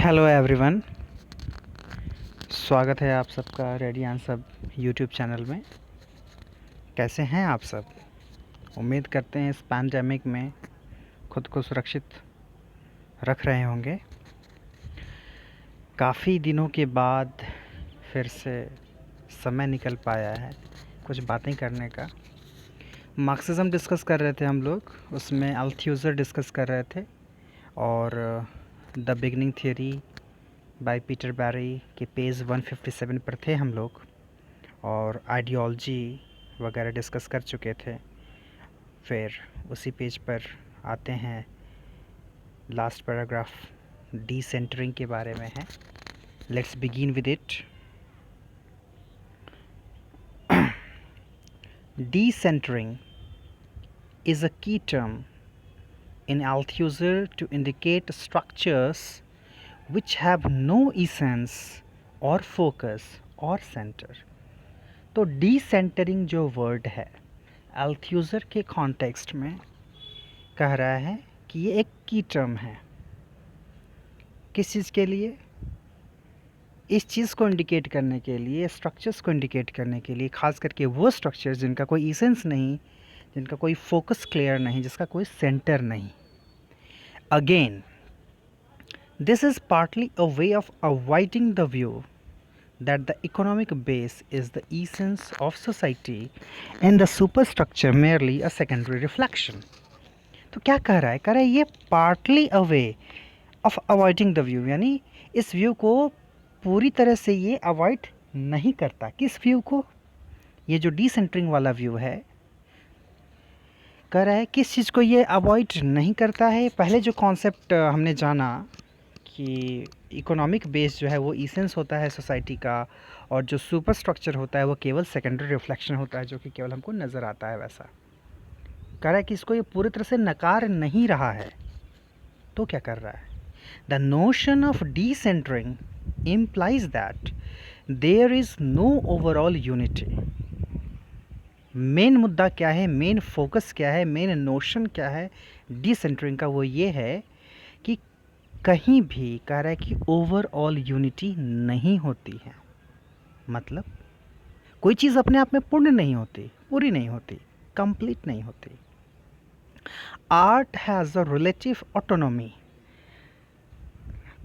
Hello everyone, स्वागत है आप सबका रेडी आंसर यूट्यूब चैनल में। कैसे हैं आप सब? उम्मीद करते हैं इस पैंडेमिक में खुद को सुरक्षित रख रहे होंगे। काफ़ी दिनों के बाद फिर से समय निकल पाया है कुछ बातें करने का। मार्क्सिज्म डिस्कस कर रहे थे हम लोग, उसमें अल्थ्यूज़र डिस्कस कर रहे थे और the Beginning Theory by Peter Barry के पेज 157 पर थे हम लोग, और आइडियोलॉजी वगैरह डिस्कस कर चुके थे। फिर उसी पेज पर आते हैं, लास्ट पैराग्राफ डीसेंटरिंग के बारे में है। Let's begin with it. Decentering is a key term in Althusser to indicate structures which have no essence or focus or center। तो डिसेंटरिंग जो वर्ड है अल्थ्यूज़र के कॉन्टेक्स्ट में कह रहा है कि ये एक की टर्म है। किस चीज़ के लिए? इस चीज़ को इंडिकेट करने के लिए, स्ट्रक्चर्स को इंडिकेट करने के लिए, खास करके वो स्ट्रक्चर्स जिनका कोई इसेंस नहीं, जिनका कोई फोकस क्लियर नहीं, जिसका कोई सेंटर नहीं। Again, this is partly a way of avoiding the view that the economic base is the essence of society and the superstructure merely a secondary reflection। तो क्या कह रहा है? कह रहा है ये partly a way of avoiding the view, यानी इस व्यू को पूरी तरह से ये अवॉइड नहीं करता। किस व्यू को? ये जो डिसेंटरिंग वाला व्यू है, कह रहा है किस चीज़ को ये अवॉइड नहीं करता है। पहले जो कॉन्सेप्ट हमने जाना कि इकोनॉमिक बेस जो है वो इसेंस होता है सोसाइटी का, और जो सुपर स्ट्रक्चर होता है वो केवल सेकेंडरी रिफ्लेक्शन होता है, जो कि केवल हमको नज़र आता है। वैसा कह रहा है कि इसको ये पूरी तरह से नकार नहीं रहा है। तो क्या कर रहा है? The notion of decentring implies that there is no overall unity. Main मुद्दा क्या है, मेन फोकस क्या है, मेन नोशन क्या है डिसेंटरिंग का? वो ये है कि कहीं भी कह रहा है कि ओवरऑल यूनिटी नहीं होती है। मतलब कोई चीज़ अपने आप में पूर्ण नहीं होती, पूरी नहीं होती, कंप्लीट नहीं होती। Art has a relative autonomy.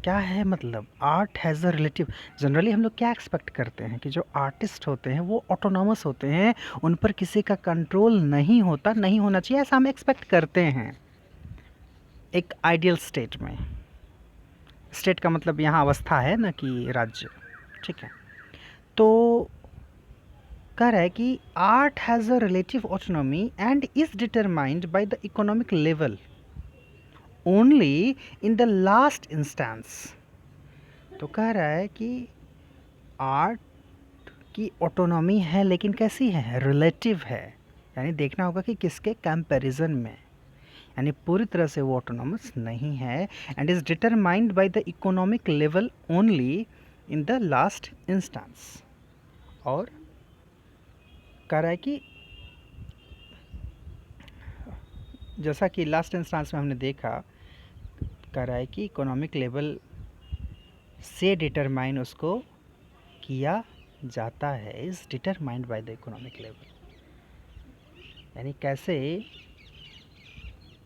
क्या है मतलब? Art has a relative. Generally हम लोग क्या एक्सपेक्ट करते हैं कि जो आर्टिस्ट होते हैं वो ऑटोनॉमस होते हैं, उन पर किसी का कंट्रोल नहीं होता, नहीं होना चाहिए, ऐसा हम एक्सपेक्ट करते हैं एक आइडियल स्टेट में। स्टेट का मतलब यहाँ अवस्था है ना कि राज्य, ठीक है। तो कह रहा है कि art has a relative autonomy and is determined by the economic level only in the last instance. तो कह रहा है कि आर्ट की ऑटोनॉमी है, लेकिन कैसी है? रिलेटिव है, यानी देखना होगा कि किसके कंपैरिजन में, यानी पूरी तरह से वो ऑटोनॉमस नहीं है। And is determined by the economic level only in the last instance. और कह रहा है कि जैसा कि लास्ट इंस्टेंस में हमने देखा, कह रहा है कि इकोनॉमिक लेवल से डिटरमाइन उसको किया जाता है, is determined by the economic level. यानी कैसे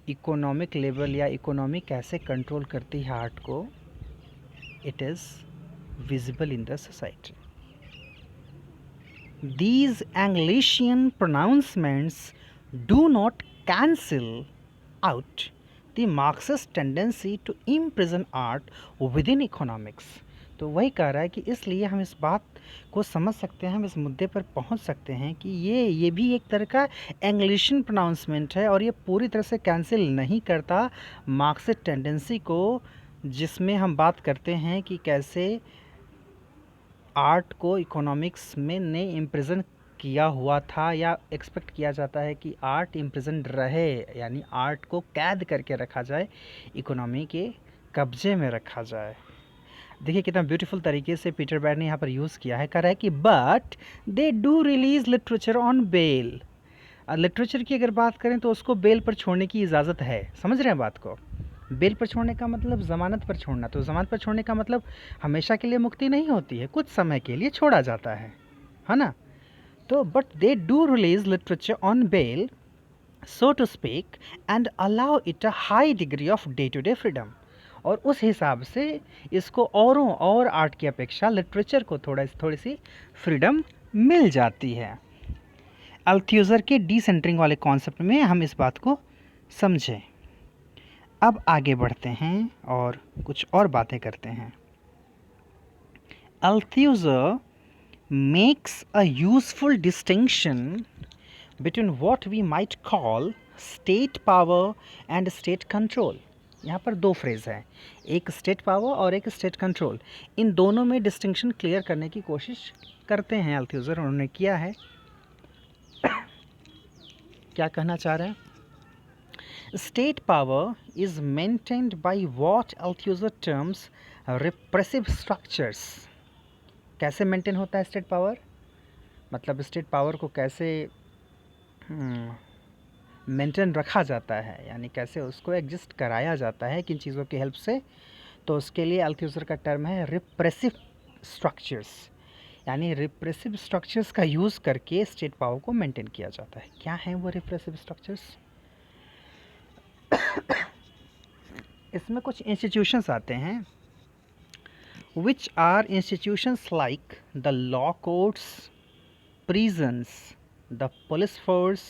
इकोनॉमिक लेवल या इकोनॉमी कैसे कंट्रोल करती है आर्ट को, it is visible in the society. These Anglician pronouncements do not cancel out the Marxist tendency to imprison art within economics। तो वही कह रहा है कि इसलिए हम इस बात को समझ सकते हैं, हम इस मुद्दे पर पहुंच सकते हैं कि ये भी एक तरह का एंग्लिशियन प्रोनाउंसमेंट है, और ये पूरी तरह से कैंसिल नहीं करता मार्क्सिस्ट टेंडेंसी को, जिसमें हम बात करते हैं कि कैसे आर्ट को इकोनॉमिक्स में ने इम्प्रिजन किया हुआ था, या एक्सपेक्ट किया जाता है कि आर्ट इम्प्रिजन रहे, यानी आर्ट को कैद करके रखा जाए, इकोनॉमी के कब्जे में रखा जाए। देखिए कितना ब्यूटीफुल तरीके से पीटर बैर ने यहाँ पर यूज़ किया है। कह रहा है कि but they do release literature on bail. Literature की अगर बात करें तो उसको बेल पर छोड़ने की इजाज़त है। समझ रहे हैं बात को? बेल पर छोड़ने का मतलब ज़मानत पर छोड़ना, तो ज़मानत पर छोड़ने का मतलब हमेशा के लिए मुक्ति नहीं होती है, कुछ समय के लिए छोड़ा जाता है ना। तो but they do release literature on bail, so to speak, and allow it a high degree of day to day freedom. और उस हिसाब से इसको औरों और आर्ट की अपेक्षा लिटरेचर को थोड़ी सी फ्रीडम मिल जाती है। अल्थ्यूज़र के डीसेंटरिंग वाले कॉन्सेप्ट में हम इस बात को समझें। अब आगे बढ़ते हैं और कुछ और बातें करते हैं। अल्थ्यूज़र makes a useful distinction between what we might call state power and state control। यहाँ पर दो फ्रेज हैं, एक स्टेट पावर और एक स्टेट कंट्रोल। इन दोनों में डिस्टिंक्शन क्लियर करने की कोशिश करते हैं अल्थ्यूज़र, उन्होंने किया है। क्या कहना चाह रहे हैं? State power is maintained by what Althusser terms repressive structures. कैसे मेंटेन होता है स्टेट पावर? मतलब स्टेट पावर को कैसे मेंटेन रखा जाता है, यानी कैसे उसको एग्जिस्ट कराया जाता है, किन चीज़ों की हेल्प से। तो उसके लिए अल्थ्यूज़र का टर्म है रिप्रेसिव स्ट्रक्चर्स, यानी रिप्रेसिव स्ट्रक्चर्स का यूज़ करके स्टेट पावर को मेंटेन किया जाता है। क्या है वो रिप्रेसिव स्ट्रक्चर्स? इसमें कुछ इंस्टीट्यूशंस आते हैं, which are institutions like the law courts, prisons, the police force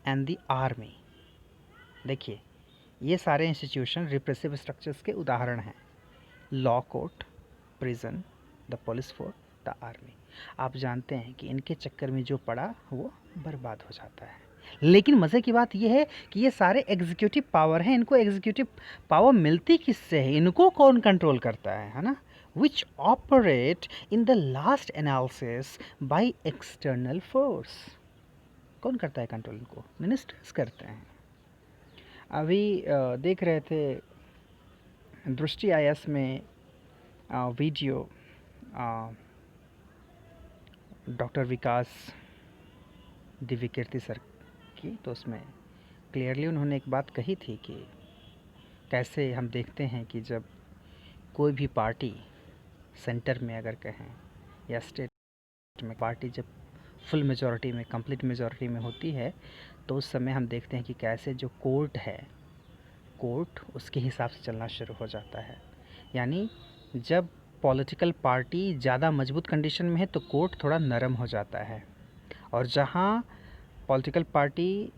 and the army। देखिए, ये सारे इंस्टीट्यूशन रिप्रेसिव स्ट्रक्चर्स के उदाहरण हैं। Law court, prison, the police force, the army. आप जानते हैं कि इनके चक्कर में जो पड़ा वो बर्बाद हो जाता है। लेकिन मज़े की बात यह है कि ये सारे एग्जीक्यूटिव पावर हैं। इनको एग्जीक्यूटिव पावर मिलती किससे है? इनको कौन कंट्रोल करता है ना? which operate in the last analysis by external force। कौन करता है कंट्रोल? इनको मिनिस्टर्स करते हैं। अभी देख रहे थे दृष्टि आईएएस में वीडियो डॉक्टर विकास दिव्यकीर्ति सर की, तो उसमें क्लियरली उन्होंने एक बात कही थी कि कैसे हम देखते हैं कि जब कोई भी पार्टी सेंटर में अगर कहें या स्टेट में पार्टी जब फुल मेजॉरिटी में, कंप्लीट मेजॉरिटी में होती है, तो उस समय हम देखते हैं कि कैसे जो कोर्ट है, कोर्ट उसके हिसाब से चलना शुरू हो जाता है। यानी जब पॉलिटिकल पार्टी ज़्यादा मजबूत कंडीशन में है तो कोर्ट थोड़ा नरम हो जाता है, और जहाँ पॉलिटिकल पार्टी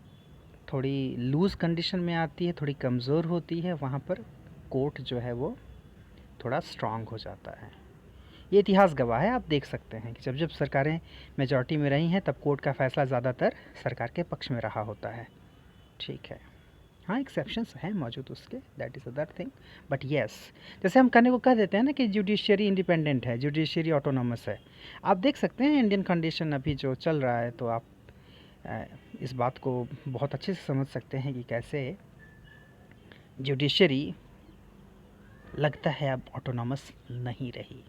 थोड़ी लूज़ कंडीशन में आती है, थोड़ी कमज़ोर होती है, वहाँ पर कोर्ट जो है वो थोड़ा स्ट्रांग हो जाता है। ये इतिहास गवाह है। आप देख सकते हैं कि जब जब सरकारें मेजॉरिटी में रही हैं तब कोर्ट का फ़ैसला ज़्यादातर सरकार के पक्ष में रहा होता है। ठीक है, हाँ एक्सेप्शंस हैं मौजूद उसके, that is other thing, but yes, जैसे हम कहने को कह देते हैं ना कि जुडिशरी इंडिपेंडेंट है, जुडिशरी ऑटोनोमस है। आप देख सकते हैं इंडियन कंडीशन अभी जो चल रहा है, तो आप इस बात को बहुत अच्छे से समझ सकते हैं कि कैसे जुडिशरी लगता है अब ऑटोनॉमस नहीं रही।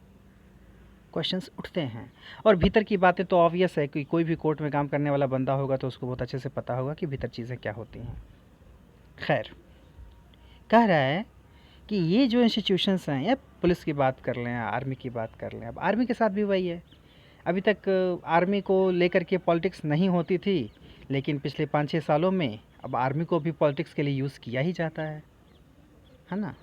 क्वेश्चंस उठते हैं, और भीतर की बातें तो ऑब्वियस है कि कोई भी कोर्ट में काम करने वाला बंदा होगा तो उसको बहुत अच्छे से पता होगा कि भीतर चीज़ें क्या होती हैं। खैर, कह रहा है कि ये जो इंस्टीट्यूशंस हैं, या पुलिस की बात कर लें, आर्मी की बात कर लें, अब आर्मी के साथ भी वही है। अभी तक आर्मी को लेकर के पॉलिटिक्स नहीं होती थी, लेकिन पिछले 5-6 सालों में अब आर्मी को भी पॉलिटिक्स के लिए यूज़ किया ही जाता है ना।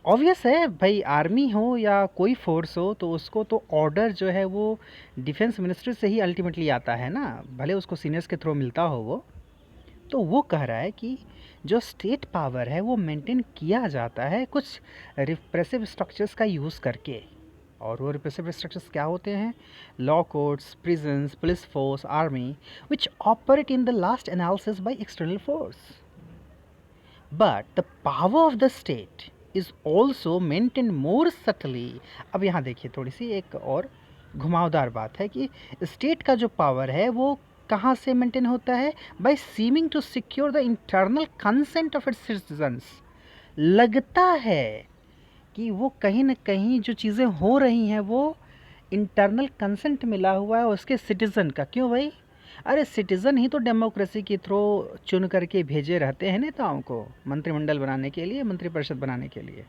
ऑब्वियस है भाई, आर्मी हो या कोई फोर्स हो तो उसको तो ऑर्डर जो है वो डिफेंस मिनिस्ट्री से ही अल्टीमेटली आता है ना, भले उसको सीनियर्स के थ्रू मिलता हो वो। तो वो कह रहा है कि जो स्टेट पावर है वो मेंटेन किया जाता है कुछ रिप्रेसिव स्ट्रक्चर्स का यूज़ करके। और वो रिप्रेसिव स्ट्रक्चर्स क्या होते हैं? Law courts, prisons, police force, army, which operate in the last analysis by external force. But the power of the state is also maintain more subtly. अब यहाँ देखिए, थोड़ी सी एक और घुमावदार बात है कि स्टेट का जो पावर है वो कहाँ से मेंटेन होता है? By seeming to secure the internal consent of its citizens. लगता है कि वो कहीं ना कहीं जो चीज़ें हो रही हैं वो इंटरनल कंसेंट मिला हुआ है उसके सिटीज़न का। क्यों भाई? अरे सिटीज़न ही तो डेमोक्रेसी के थ्रू चुन करके भेजे रहते हैं नेताओं को मंत्रिमंडल बनाने के लिए, मंत्रिपरिषद बनाने के लिए।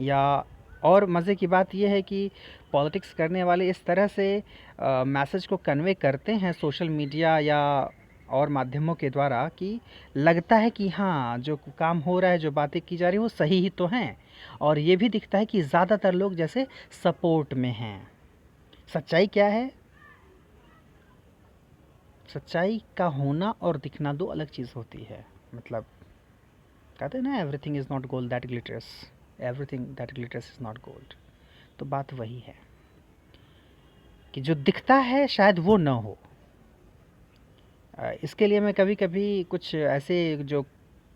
या और मज़े की बात यह है कि पॉलिटिक्स करने वाले इस तरह से मैसेज को कन्वे करते हैं सोशल मीडिया या और माध्यमों के द्वारा कि लगता है कि हाँ, जो काम हो रहा है, जो बातें की जा रही हैं वो सही ही तो हैं, और ये भी दिखता है कि ज़्यादातर लोग जैसे सपोर्ट में हैं। सच्चाई क्या है? सच्चाई का होना और दिखना दो अलग चीज़ होती है। मतलब कहते हैं ना, everything is not gold that glitters, everything that glitters is not gold. तो बात वही है कि जो दिखता है शायद वो न हो। इसके लिए मैं कभी कभी कुछ ऐसे जो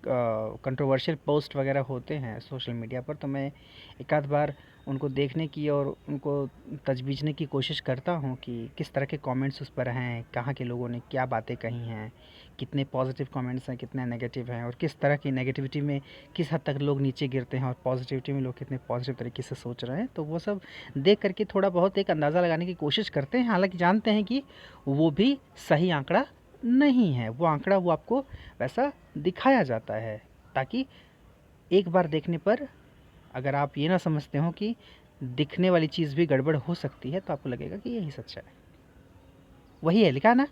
कंट्रोवर्शियल पोस्ट वगैरह होते हैं सोशल मीडिया पर, तो मैं एक आध बार उनको देखने की और उनको तजवीज़ने की कोशिश करता हूँ कि किस तरह के कमेंट्स उस पर हैं, कहाँ के लोगों ने क्या बातें कही हैं, कितने पॉजिटिव कमेंट्स हैं, कितने नेगेटिव हैं, और किस तरह की नेगेटिविटी में किस हद तक लोग नीचे गिरते हैं और पॉजिटिविटी में लोग कितने पॉजिटिव तरीके से सोच रहे हैं। तो वो सब देख करके थोड़ा बहुत एक अंदाज़ा लगाने की कोशिश करते हैं, हालांकि जानते हैं कि वो भी सही आंकड़ा नहीं है। वो आंकड़ा वो आपको वैसा दिखाया जाता है ताकि एक बार देखने पर अगर आप ये ना समझते हो कि दिखने वाली चीज़ भी गड़बड़ हो सकती है, तो आपको लगेगा कि यही सच है। वही है, लिखा है ना,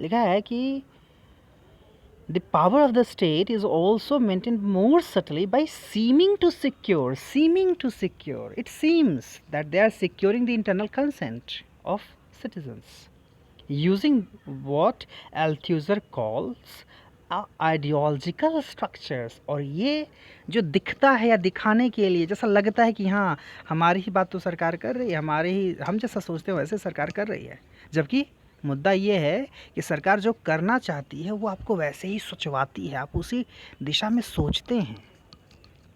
लिखा है कि the power of the state is also maintained more subtly by seeming to secure it seems that they are securing the internal consent of citizens using what Althusser calls ideological structures. और ये जो दिखता है या दिखाने के लिए जैसा लगता है कि हाँ, हमारी ही बात तो सरकार कर रही है, हमारे ही हम जैसा सोचते हैं वैसे सरकार कर रही है, जबकि मुद्दा ये है कि सरकार जो करना चाहती है वो आपको वैसे ही सोचवाती है, आप उसी दिशा में सोचते हैं।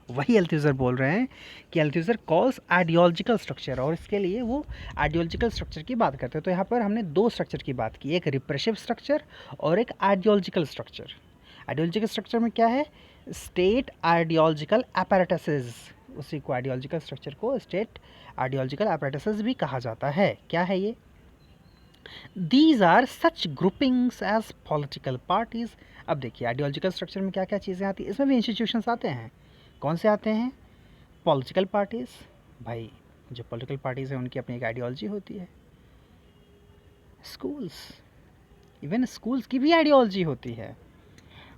वही अल्थुज़र बोल रहे हैं कि अल्थुज़र कॉल्स आइडियोलॉजिकल स्ट्रक्चर, और इसके लिए वो आइडियोलॉजिकल स्ट्रक्चर की बात करते हैं। तो यहाँ पर हमने दो स्ट्रक्चर की बात की, एक रिप्रेसिव स्ट्रक्चर और एक आइडियोलॉजिकल स्ट्रक्चर। आइडियोलॉजिकल स्ट्रक्चर में क्या है? स्टेट आइडियोलॉजिकल अपैरेटसेस, उसी को आइडियोलॉजिकल स्ट्रक्चर को स्टेट आइडियोलॉजिकल अपैरेटसेस भी कहा जाता है। क्या है ये? These are such groupings as political parties. अब देखिए आइडियोलॉजिकल स्ट्रक्चर में क्या क्या चीज़ें आती हैं, इसमें भी इंस्टीट्यूशंस आते हैं। कौन से आते हैं? पॉलिटिकल पार्टीज़, भाई जो पॉलिटिकल पार्टीज़ हैं उनकी अपनी एक आइडियोलॉजी होती है। स्कूल्स, इवन स्कूल्स की भी आइडियोलॉजी होती है।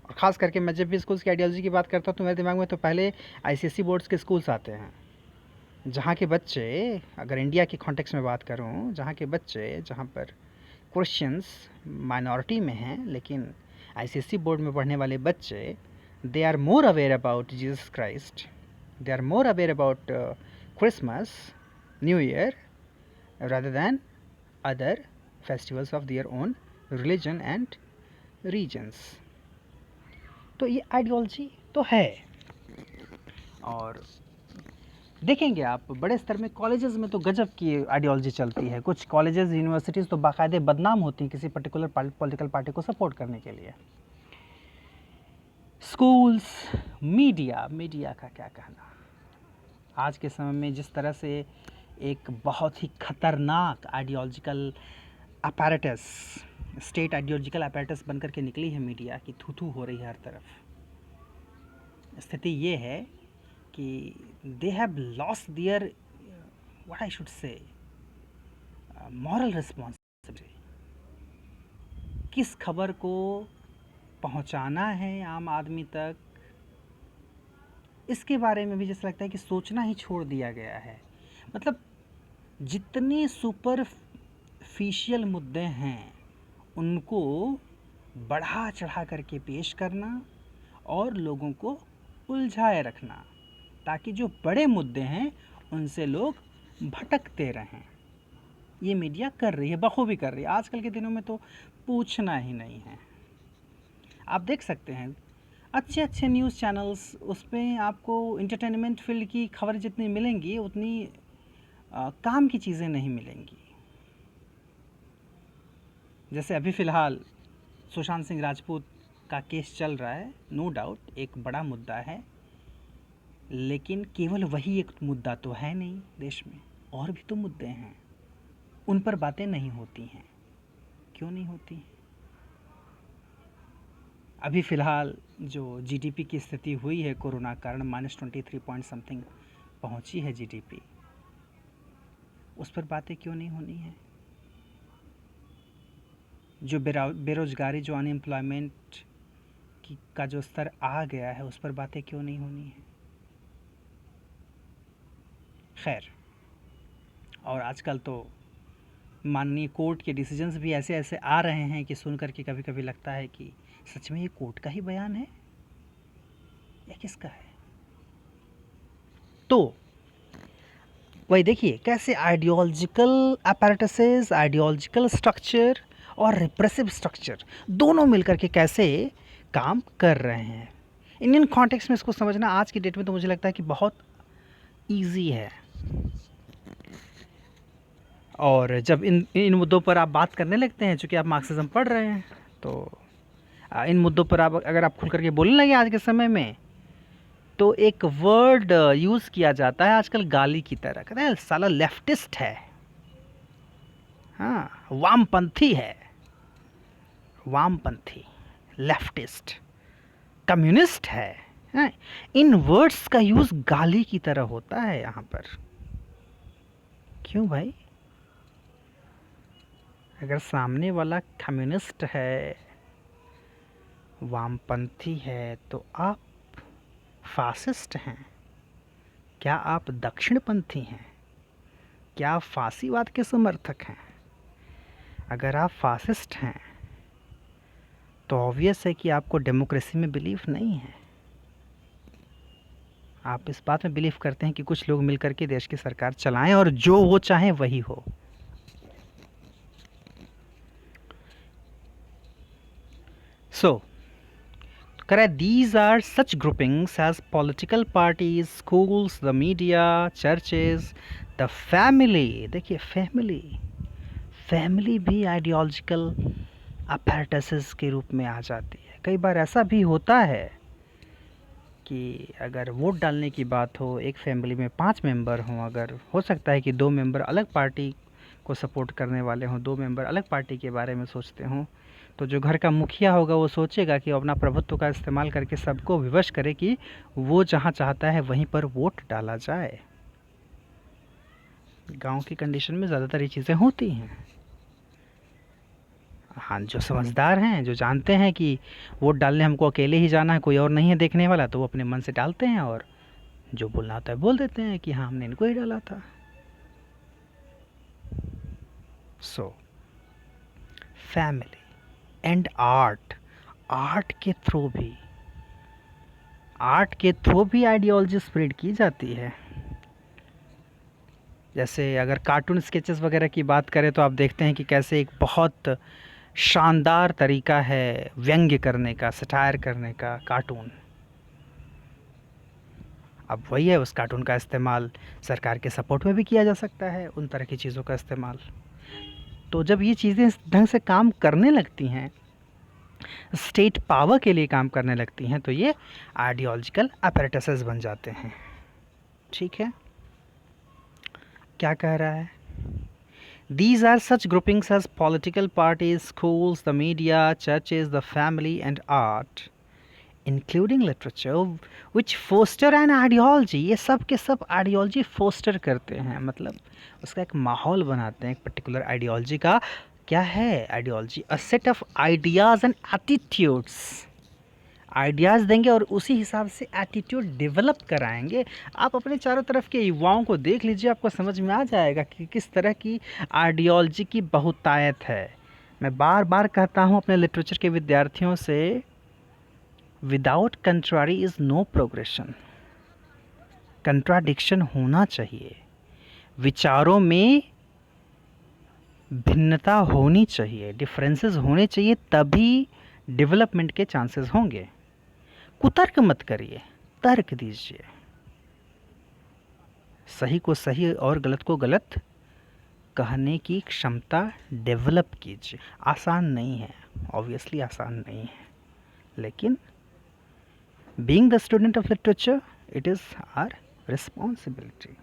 और ख़ास करके मैं जब भी स्कूल्स की आइडियोलॉजी की बात करता हूँ तो मेरे दिमाग में तो पहले आईसीएसई बोर्ड्स के स्कूल्स आते हैं, जहाँ के बच्चे, अगर इंडिया के कॉन्टेक्स्ट में बात करूँ, जहाँ के बच्चे, जहाँ पर क्रिश्चियंस माइनॉरिटी में हैं, लेकिन आईसीएसई बोर्ड में पढ़ने वाले बच्चे, they are more aware about Jesus Christ, they are more aware about Christmas, New Year, rather than other festivals of their own religion and regions. तो ये आइडियोलॉजी तो है। और देखेंगे आप बड़े स्तर में कॉलेजेस में तो गजब की आइडियोलॉजी चलती है। कुछ कॉलेजेस यूनिवर्सिटीज़ तो बाकायदे बदनाम होती हैं किसी पर्टिकुलर पॉलिटिकल पार्टी को सपोर्ट करने के लिए। स्कूल्स, मीडिया का क्या कहना। आज के समय में जिस तरह से एक बहुत ही खतरनाक ideological apparatus, state ideological apparatus बनकर के निकली है मीडिया, की थू हो रही है हर तरफ। स्थिति ये है कि they have lost their, what I should say, moral responsibility. किस खबर को पहुंचाना है आम आदमी तक, इसके बारे में भी जैसा लगता है कि सोचना ही छोड़ दिया गया है। मतलब जितने सुपरफिशियल मुद्दे हैं उनको बढ़ा चढ़ा करके पेश करना और लोगों को उलझाए रखना, ताकि जो बड़े मुद्दे हैं उनसे लोग भटकते रहें। ये मीडिया कर रही है, बखूबी कर रही है। आजकल के दिनों में तो पूछना ही नहीं है। आप देख सकते हैं अच्छे अच्छे न्यूज़ चैनल्स, उस पर आपको इंटरटेनमेंट फील्ड की खबर जितनी मिलेंगी उतनी काम की चीज़ें नहीं मिलेंगी। जैसे अभी फ़िलहाल सुशांत सिंह राजपूत का केस चल रहा है, नो डाउट एक बड़ा मुद्दा है, लेकिन केवल वही एक मुद्दा तो है नहीं, देश में और भी तो मुद्दे हैं, उन पर बातें नहीं होती हैं। क्यों नहीं होती? अभी फ़िलहाल जो जीडीपी की स्थिति हुई है कोरोना के कारण -23 पॉइंट समथिंग पहुंची है जीडीपी, उस पर बातें क्यों नहीं होनी है? जो बेरोजगारी, जो अनएम्प्लॉयमेंट का जो स्तर आ गया है, उस पर बातें क्यों नहीं होनी है? खैर, और आजकल तो माननीय कोर्ट के डिसीजंस भी ऐसे ऐसे आ रहे हैं कि सुन करके कभी कभी लगता है कि सच में ये कोर्ट का ही बयान है या किसका है? तो वही देखिए कैसे आइडियोलॉजिकल अपैरेटसेस, आइडियोलॉजिकल स्ट्रक्चर और रिप्रेसिव स्ट्रक्चर दोनों मिलकर के कैसे काम कर रहे हैं। इंडियन कॉन्टेक्स्ट में इसको समझना आज की डेट में तो मुझे लगता है कि बहुत ईजी है। और जब इन इन मुद्दों पर आप बात करने लगते हैं, चूँकि आप मार्क्सिज्म पढ़ रहे हैं, तो इन मुद्दों पर आप अगर आप खुल करके बोलने लगे आज के समय में, तो एक वर्ड यूज़ किया जाता है आजकल गाली की तरह, कहते हैं साला लेफ्टिस्ट है, हाँ वामपंथी है, वामपंथी, लेफ्टिस्ट, कम्युनिस्ट है, हाँ? इन वर्ड्स का यूज़ गाली की तरह होता है यहाँ पर। क्यों भाई? अगर सामने वाला कम्युनिस्ट है, वामपंथी है, तो आप फासिस्ट हैं? क्या आप दक्षिणपंथी हैं? क्या आप फासीवाद के समर्थक हैं? अगर आप फासिस्ट हैं तो ऑब्वियस है कि आपको डेमोक्रेसी में बिलीफ नहीं है। आप इस बात में बिलीव करते हैं कि कुछ लोग मिलकर के देश की सरकार चलाएं और जो वो चाहें वही हो। So, correct, these are such groupings as political parties, schools, the media, churches, the family. देखिए फैमिली भी आइडियोलॉजिकल अपैरेटसेस के रूप में आ जाती है। कई बार ऐसा भी होता है कि अगर वोट डालने की बात हो, एक फैमिली में 5 मेंबर हों, अगर हो सकता है कि 2 मेंबर अलग पार्टी को सपोर्ट करने वाले हों, 2 मेंबर अलग पार्टी के बारे में सोचते हों, तो जो घर का मुखिया होगा वो सोचेगा कि अपना प्रभुत्व का इस्तेमाल करके सबको विवश करे कि वो जहाँ चाहता है वहीं पर वोट डाला जाए। गांव की कंडीशन में ज़्यादातर ये चीज़ें होती हैं। हाँ, जो समझदार हैं, जो जानते हैं कि वोट डालने हमको अकेले ही जाना है, कोई और नहीं है देखने वाला, तो वो अपने मन से डालते हैं और जो बोलना होता है बोल देते हैं कि हाँ हमने इनको ही डाला था। So family and art, art के थ्रू भी आइडियोलॉजी स्प्रेड की जाती है। जैसे अगर कार्टून स्केचेस वगैरह की बात करें तो आप देखते हैं कि कैसे एक बहुत शानदार तरीका है व्यंग्य करने का, सटायर करने का कार्टून। अब वही है, उस कार्टून का इस्तेमाल सरकार के सपोर्ट में भी किया जा सकता है, उन तरह की चीज़ों का इस्तेमाल। तो जब ये चीज़ें इस ढंग से काम करने लगती हैं, स्टेट पावर के लिए काम करने लगती हैं, तो ये आइडियोलॉजिकल अपैरेटसेस बन जाते हैं। ठीक है, क्या कह रहा है? These are such groupings as political parties, schools, the media, churches, the family, and art, including literature, which foster an ideology. ये सब के सब आइडियोलॉजी फोस्टर करते हैं, मतलब उसका एक माहौल बनाते हैं, एक पर्टिकुलर आइडियोलॉजी का। क्या है ideology? A set of ideas and attitudes. Ideas देंगे और उसी हिसाब से एटीट्यूड डेवलप कराएंगे। आप अपने चारों तरफ के युवाओं को देख लीजिए, आपको समझ में आ जाएगा कि किस तरह की आइडियोलॉजी की बहुतायत है। मैं बार बार कहता हूँ अपने लिटरेचर के विद्यार्थियों से, without contrary is no progression. Contradiction होना चाहिए, विचारों में भिन्नता होनी चाहिए, डिफरेंसेस होने चाहिए, तभी डेवलपमेंट के चांसेस होंगे। कुतर्क मत करिए, तर्क दीजिए। सही को सही और गलत को गलत कहने की क्षमता डेवलप कीजिए। आसान नहीं है, ऑब्वियसली आसान नहीं है, लेकिन being the student of literature it is our responsibility.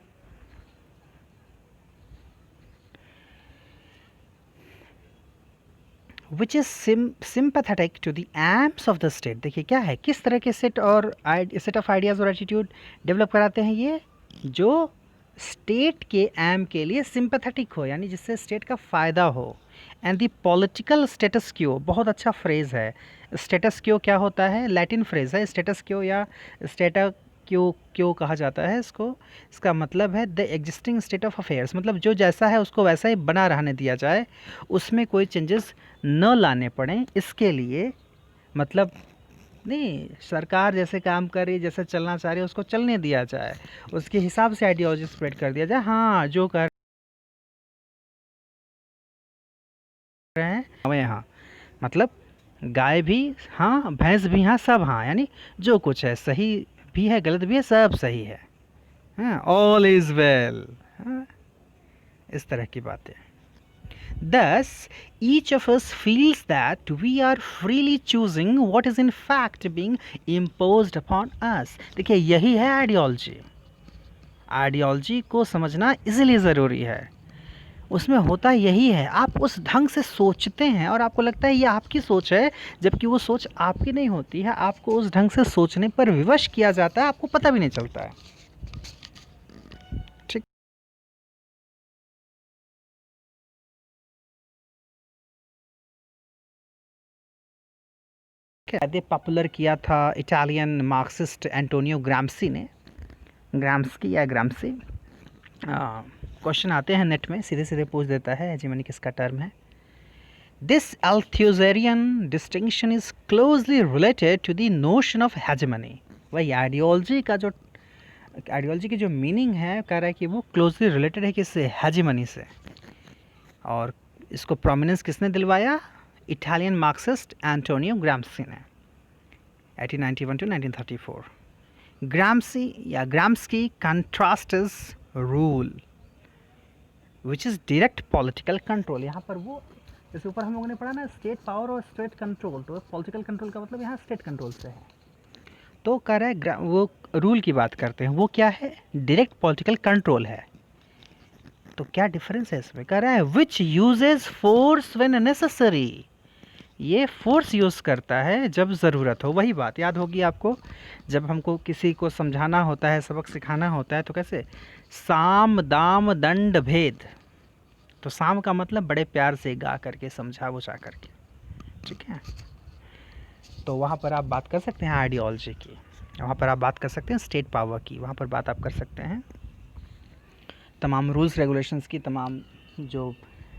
Which is sympathetic to the aims of the state. देखिए क्या है, किस तरह के सेट ऑफ आइडियाज़ और एटीट्यूड डेवलप कराते हैं ये, जो स्टेट के एम के लिए सिंपैथेटिक हो, यानी जिससे स्टेट का फ़ायदा हो। एंड द पॉलिटिकल स्टेटस क्यो, बहुत अच्छा फ्रेज़ है। स्टेटस क्यो क्या होता है, लैटिन फ्रेज़ है स्टेटस क्यो, या स्टेटा क्यों कहा जाता है इसको। इसका मतलब है the existing state of affairs, मतलब जो जैसा है उसको वैसा ही बना रहने दिया जाए, उसमें कोई चेंजेस न लाने पड़ें, इसके लिए मतलब नहीं, सरकार जैसे काम कर रही है, जैसे चलना चाह रही है उसको चलने दिया जाए, उसके हिसाब से आइडियोलॉजी स्प्रेड कर दिया जाए। हाँ, जो कर रहे हैं हमें, यहाँ मतलब गाय भी हाँ, भैंस भी हाँ, सब हाँ, यानी जो कुछ है सही भी है, गलत भी है, सब सही है। हाँ, ऑल इज वेल। हाँ, इस तरह की बातें। Thus, each of us feels that we are freely choosing what is in fact being imposed upon us। देखिए यही है आइडियोलॉजी। आइडियोलॉजी को समझना इसलिए ज़रूरी है, उसमें होता यही है, आप उस ढंग से सोचते हैं और आपको लगता है ये आपकी सोच है, जबकि वो सोच आपकी नहीं होती है, आपको उस ढंग से सोचने पर विवश किया जाता है, आपको पता भी नहीं चलता है। ठीक है, पॉपुलर किया था इटालियन मार्क्सिस्ट एंटोनियो ग्राम्सी ने। ग्राम्स्की या ग्राम्सी, क्वेश्चन आते हैं नेट में, सीधे सीधे पूछ देता है हेजीमनी किसका टर्म है। This Althusserian distinction is closely related to the notion of hegemony. वही आइडियोलॉजी का जो, आइडियोलॉजी की जो मीनिंग है, कह रहा है कि वो क्लोजली रिलेटेड है किससे, हेजीमनी से। और इसको प्रोमिनेंस किसने दिलवाया, इटालियन मार्क्सिस्ट एंटोनियो ग्राम्सी ने, 1891 to 1934। ग्राम्सी या Gramsci contrasts rule which is direct political control. यहाँ पर वो, जैसे ऊपर हम लोगों ने पढ़ा ना, स्टेट पावर और स्टेट कंट्रोल, तो पॉलिटिकल कंट्रोल का मतलब यहाँ स्टेट कंट्रोल से है। तो कह रहा है वो रूल की बात करते हैं, वो क्या है, डायरेक्ट पॉलिटिकल कंट्रोल है। तो क्या डिफरेंस है इसमें, कह रहा है which uses force when necessary, ये फोर्स यूज़ करता है जब ज़रूरत हो। वही बात याद होगी आपको, जब हमको किसी को समझाना होता है, सबक सिखाना होता है, तो कैसे, साम दाम दंड भेद। तो साम का मतलब बड़े प्यार से गा करके, समझा बुझा करके, ठीक है। तो वहाँ पर आप बात कर सकते हैं आइडियोलॉजी की, वहाँ पर आप बात कर सकते हैं स्टेट पावर की, वहाँ पर बात आप कर सकते हैं तमाम रूल्स रेगुलेशंस की, तमाम जो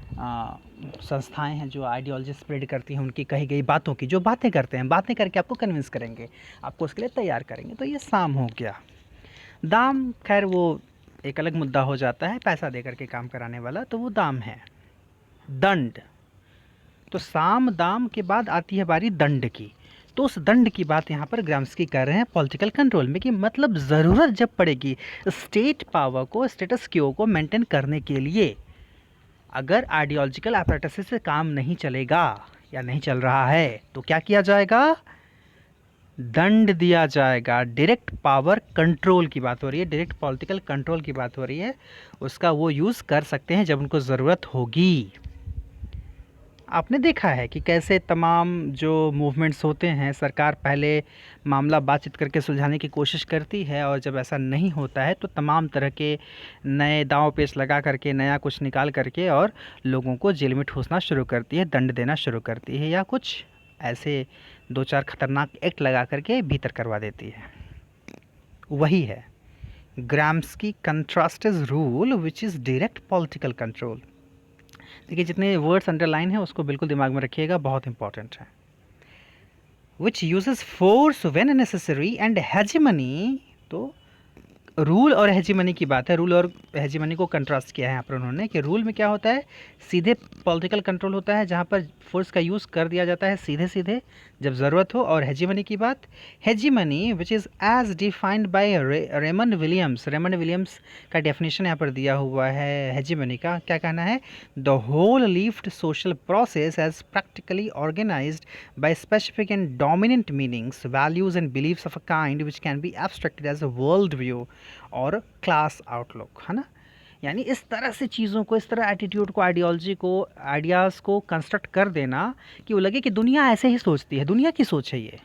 संस्थाएं हैं जो आइडियोलॉजी स्प्रेड करती हैं, उनकी कही गई बातों की, जो बातें करते हैं, बातें करके आपको कन्विंस करेंगे, आपको उसके लिए तैयार करेंगे। तो ये साम हो गया। दाम खैर वो एक अलग मुद्दा हो जाता है, पैसा दे करके काम कराने वाला, तो वो दाम है। दंड, तो साम दाम के बाद आती है बारी दंड की। तो उस दंड की बात यहाँ पर ग्राम्स्की कर रहे हैं पॉलिटिकल कंट्रोल में, कि मतलब ज़रूरत जब पड़ेगी स्टेट पावर को, स्टेटस क्यो को मेंटेन करने के लिए, अगर आइडियोलॉजिकल apparatus से काम नहीं चलेगा या नहीं चल रहा है, तो क्या किया जाएगा, दंड दिया जाएगा। डायरेक्ट पावर कंट्रोल की बात हो रही है, डायरेक्ट पॉलिटिकल कंट्रोल की बात हो रही है, उसका वो यूज़ कर सकते हैं जब उनको ज़रूरत होगी। आपने देखा है कि कैसे तमाम जो मूवमेंट्स होते हैं, सरकार पहले मामला बातचीत करके सुलझाने की कोशिश करती है, और जब ऐसा नहीं होता है तो तमाम तरह के नए दांव पेच लगा करके, नया कुछ निकाल करके, और लोगों को जेल में ठूसना शुरू करती है, दंड देना शुरू करती है, या कुछ ऐसे दो चार खतरनाक एक्ट लगा करके भीतर करवा देती है। वही है Gramsci contrasted rule which is direct political control. देखिए जितने वर्ड्स अंडरलाइन है उसको बिल्कुल दिमाग में रखिएगा, बहुत इंपॉर्टेंट है। Which uses force when necessary and hegemony, तो रूल और हेजीमनी की बात है। रूल और हेजीमनी को कंट्रास्ट किया है यहाँ पर उन्होंने, कि रूल में क्या होता है, सीधे पॉलिटिकल कंट्रोल होता है, जहाँ पर फोर्स का यूज़ कर दिया जाता है सीधे सीधे जब ज़रूरत हो। और हेजीमनी की बात, hegemony which is as defined by Raymond Williams. Raymond Williams का डेफिनेशन यहाँ पर दिया हुआ है हेजीमनी का, क्या कहना है, the whole lived social process as practically organised by specific and dominant meanings, values and beliefs of a kind which can be abstracted as a world view और क्लास आउटलुक, है ना। यानी इस तरह से चीज़ों को, इस तरह एटीट्यूड को, आइडियोलॉजी को, आइडियाज़ को कंस्ट्रक्ट कर देना कि वो लगे कि दुनिया ऐसे ही सोचती है, दुनिया की सोच है ये,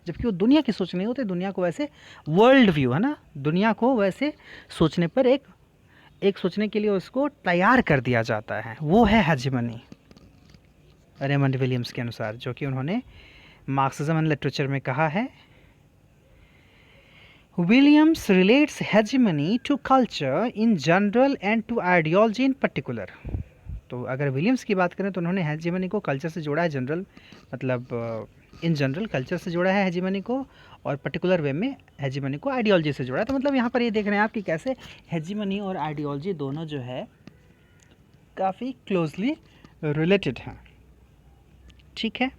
जबकि वो दुनिया की सोच नहीं होती। दुनिया को वैसे वर्ल्ड व्यू है ना, दुनिया को वैसे सोचने पर एक सोचने के लिए उसको तैयार कर दिया जाता है, वो है हेजिमनी रेमंड विलियम्स के अनुसार, जो कि उन्होंने मार्क्सिज्म एंड लिटरेचर में कहा है। Williams relates hegemony to culture in general and to ideology in particular. तो अगर विलियम्स की बात करें तो उन्होंने हेजिमनी को कल्चर से जोड़ा है, जनरल मतलब इन जनरल कल्चर से जोड़ा है हेजिमनी को, और पर्टिकुलर वे में हेजिमनी को आइडियोलॉजी से जोड़ा है। तो मतलब यहाँ पर ये देख रहे हैं आप कि कैसे हेजिमनी और आइडियोलॉजी दोनों जो है काफ़ी क्लोजली रिलेटेड हैं। ठीक है।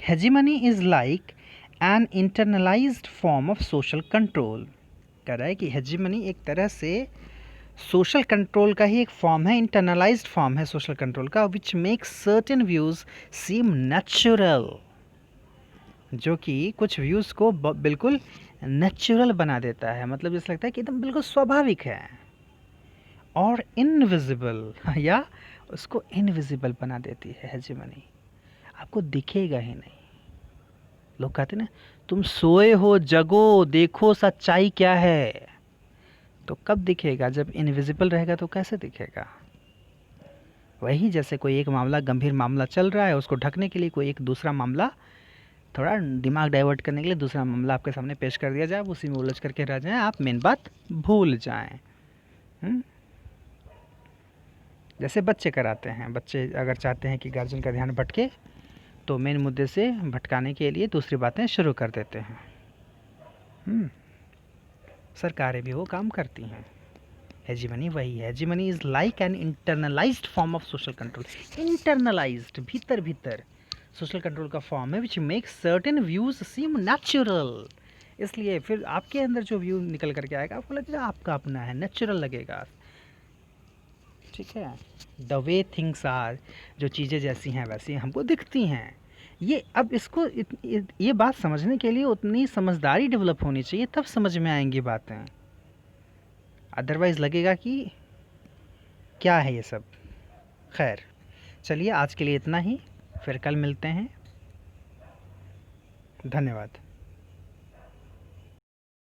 Hegemony is like an internalised form of social control. कह रहा है कि हेजिमनी एक तरह से सोशल कंट्रोल का ही एक फॉर्म है, इंटरनलाइज्ड फॉर्म है सोशल कंट्रोल का, which makes certain views seem natural, जो कि कुछ व्यूज़ को बिल्कुल नेचुरल बना देता है, मतलब जैसे लगता है कि एकदम बिल्कुल स्वाभाविक है, और इनविजिबल या उसको इनविजिबल बना देती है हेजिमनी, आपको दिखेगा ही नहीं। लोग कहते हैं ना, तुम सोए हो, जगो, देखो सच्चाई क्या है। तो कब दिखेगा? जब इनविजिबल रहेगा तो कैसे दिखेगा? वही जैसे कोई एक मामला, गंभीर मामला चल रहा है, उसको ढकने के लिए कोई एक दूसरा मामला, थोड़ा दिमाग डाइवर्ट करने के लिए दूसरा मामला आपके सामने पेश कर दिया जाए, उसी में उलझ करके रह जाएं, आप मेन बात भूल जाएं। जैसे बच्चे कराते हैं, बच्चे अगर चाहते हैं कि गार्जियन का ध्यान भटके तो मेन मुद्दे से भटकाने के लिए दूसरी बातें शुरू कर देते हैं। सरकारें भी वो काम करती हैं। हेजिमनी वही है, hegemony is like an internalised form of social control. Internalised, भीतर भीतर सोशल कंट्रोल का फॉर्म है, which makes certain views seem natural. इसलिए फिर आपके अंदर जो व्यू निकल करके आएगा आपको लगेगा आपका अपना है, नेचुरल लगेगा। ठीक है। द वे थिंग्स आर, जो चीज़ें जैसी हैं वैसी हमको दिखती हैं। ये अब इसको ये बात समझने के लिए उतनी समझदारी डेवलप होनी चाहिए, तब समझ में आएंगी बातें। अदरवाइज़ लगेगा कि क्या है ये सब। खैर, चलिए आज के लिए इतना ही, फिर कल मिलते हैं। धन्यवाद।